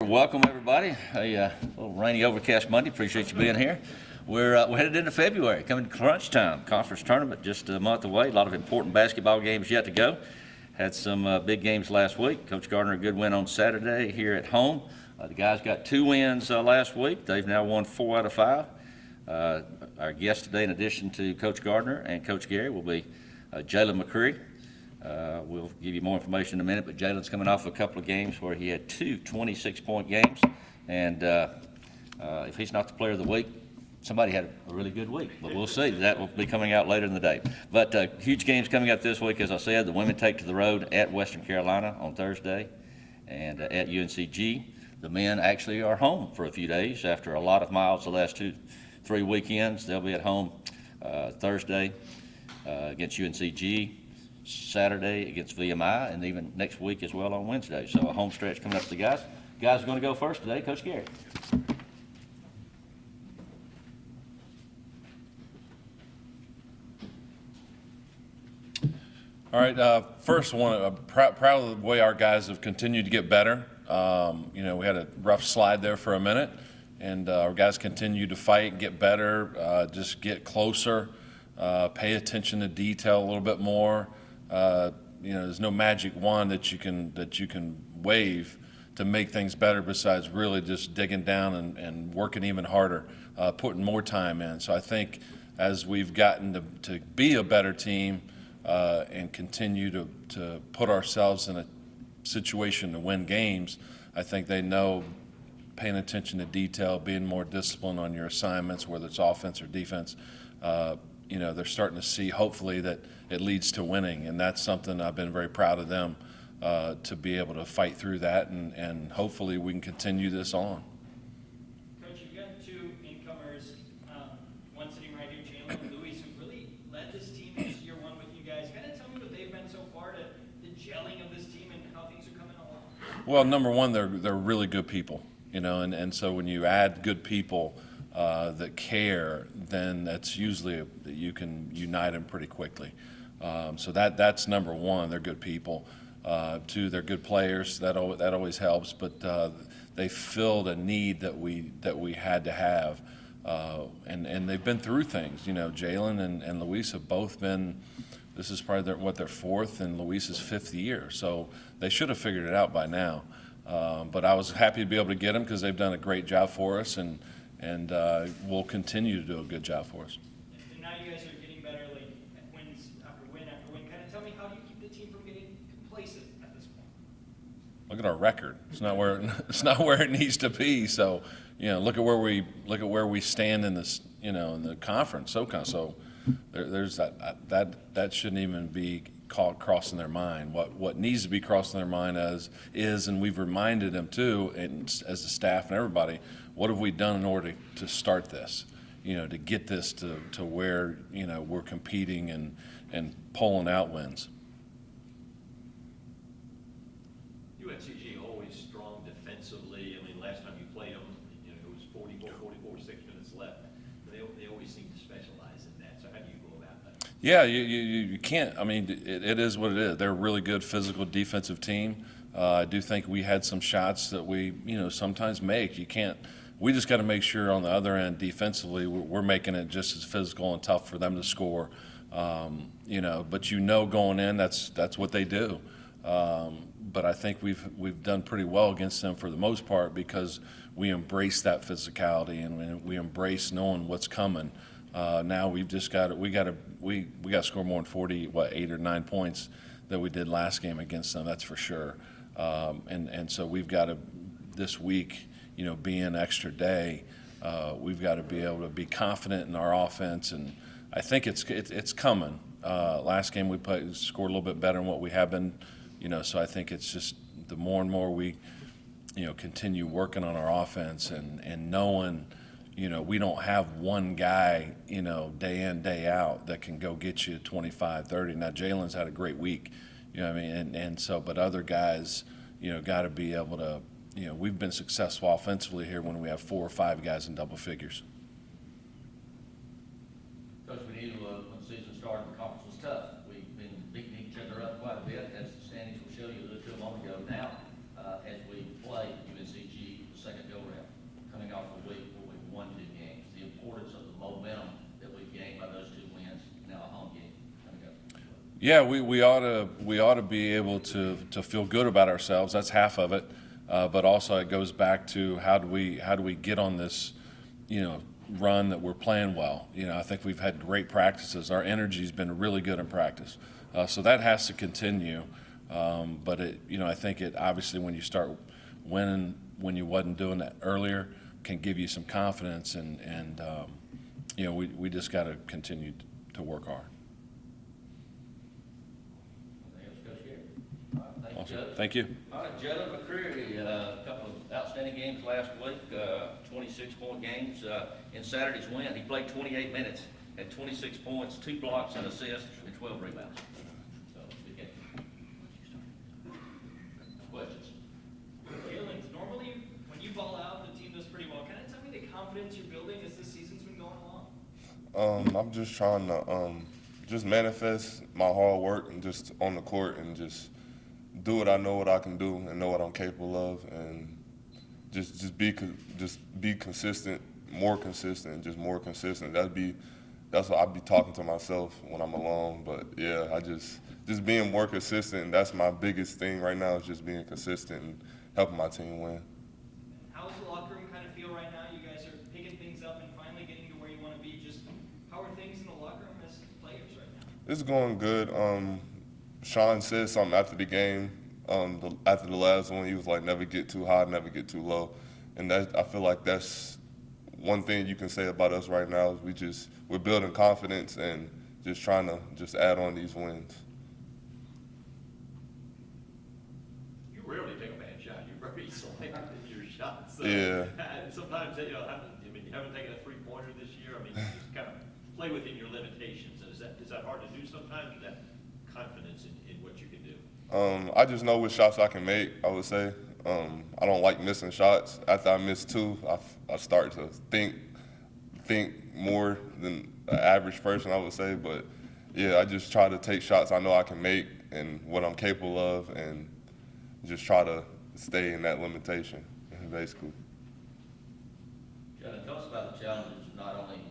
Welcome, everybody. A little rainy, overcast Monday. Appreciate you being here. We're headed into February, coming to crunch time. Conference tournament just a month away. A lot of important basketball games yet to go. Had some big games last week. Coach Gardner, a good win on Saturday here at home. The guys got 2 wins last week. They've now won 4 out of 5. Our guest today, in addition to Coach Gardner and Coach Gary, will be Jalyn McCreary. We'll give you more information in a minute, but Jalyn's coming off a couple of games where he had 2 26-point games, and if he's not the player of the week, somebody had a really good week, but we'll see. That will be coming out later in the day. But huge games coming up this week, as I said. The women take to the road at Western Carolina on Thursday and at UNCG. The men actually are home for a few days after a lot of miles the last 2-3 weekends. They'll be at home Thursday against UNCG, Saturday against VMI, and even next week as well on Wednesday. So a home stretch coming up for the guys. Guys are going to go first today. Coach Gary. All right. First, proud of the way our guys have continued to get better. We had a rough slide there for a minute, and our guys continue to fight, get better, just get closer, pay attention to detail a little bit more. There's no magic wand that you can wave to make things better besides really just digging down and working even harder, putting more time in. So I think as we've gotten to be a better team and continue to put ourselves in a situation to win games, I think they know paying attention to detail, being more disciplined on your assignments, whether it's offense or defense. They're starting to see, hopefully, that it leads to winning, and that's something I've been very proud of them to be able to fight through that, and hopefully we can continue this on. Coach, you've got 2 incomers, one sitting right here, Jalyn and Louis, who really led this team this year 1 with you guys. Kind of tell me what they've been so far to the gelling of this team and how things are coming along. Well, number one, they're really good people, and so when you add good people that care, then that's usually that you can unite them pretty quickly. So that's number one. They're good people. 2, they're good players. That always helps. But they filled a need that we had to have, and they've been through things. Jalyn and Luis have both been. This is probably their 4th and Luis's 5th year. So they should have figured it out by now. But I was happy to be able to get them because they've done a great job for us, and will continue to do a good job for us. And now you guys are getting better, like wins after win after win. Kind of tell me, how do you keep the team from getting complacent at this point? Look at our record. It's not where it needs to be. So, look at where we stand in this, in the conference. So there's that shouldn't even be called crossing their mind. What needs to be crossing their mind is, and we've reminded them too, and as the staff and everybody, what have we done in order to start this, to get this to where, we're competing and pulling out wins. UNCG always strong defensively. I mean, last time you played them, it was 6 minutes left. They always seem to specialize in that. So how do you go about that? Yeah, you can't. I mean, it is what it is. They're a really good physical defensive team. I do think we had some shots that we, sometimes make. We just got to make sure on the other end defensively we're making it just as physical and tough for them to score. But going in, that's what they do. But I think we've done pretty well against them for the most part because we embrace that physicality and we embrace knowing what's coming. Now we've just got to score more than 8 or 9 points that we did last game against them. That's for sure. And so we've got to this week, being an extra day, we've got to be able to be confident in our offense, and I think it's coming. Last game we scored a little bit better than what we have been, so I think it's just the more and more we, continue working on our offense and knowing, we don't have one guy, day in, day out that can go get you 25, 30. Now Jalyn's had a great week, and so, but other guys, got to be able to, we've been successful offensively here when we have 4 or 5 guys in double figures. Coach, we knew when the season started, the conference was tough. We've been beating each other up quite a bit, as the standings will show you a little bit a moment ago. Now, as we play UNCG Yeah, we ought to be able to feel good about ourselves. That's half of it, but also it goes back to how do we get on this, run that we're playing well. I think we've had great practices. Our energy's been really good in practice, so that has to continue. But I think it obviously when you start winning when you wasn't doing that earlier can give you some confidence, and we just got to continue to work hard. Awesome. Thank you. All right, Jalyn McCreary, a couple of outstanding games last week, 26-point games. In Saturday's win, he played 28 minutes, had 26 points, 2 blocks, and assists, and 12 rebounds. So, good game. Questions? Jalyn, normally when you ball out, the team does pretty well. Kind of tell me the confidence you're building as this season's been going along. I'm just trying to just manifest my hard work and just on the court and just do what I know what I can do and know what I'm capable of, and just be consistent, more consistent, just more consistent. That's what I'd be talking to myself when I'm alone. But yeah, I just being more consistent. That's my biggest thing right now is just being consistent and helping my team win. How does the locker room kind of feel right now? You guys are picking things up and finally getting to where you want to be. Just how are things in the locker room as players right now? It's going good. Sean said something after the game, after the last one. He was like, never get too high, never get too low. And I feel like that's one thing you can say about us right now is we're building confidence and just trying to just add on these wins. You rarely take a bad shot. You're very selective in your shots. So, Yeah. Sometimes, you haven't taken a three-pointer this year. I mean, you just kind of play within your limitations. And is that hard to do sometimes? Is that confidence in what you can do? I just know what shots I can make, I would say. I don't like missing shots. After I miss 2, I start to think more than an average person, I would say. But yeah, I just try to take shots I know I can make and what I'm capable of, and just try to stay in that limitation, basically. Jalyn, tell us about the challenges, not only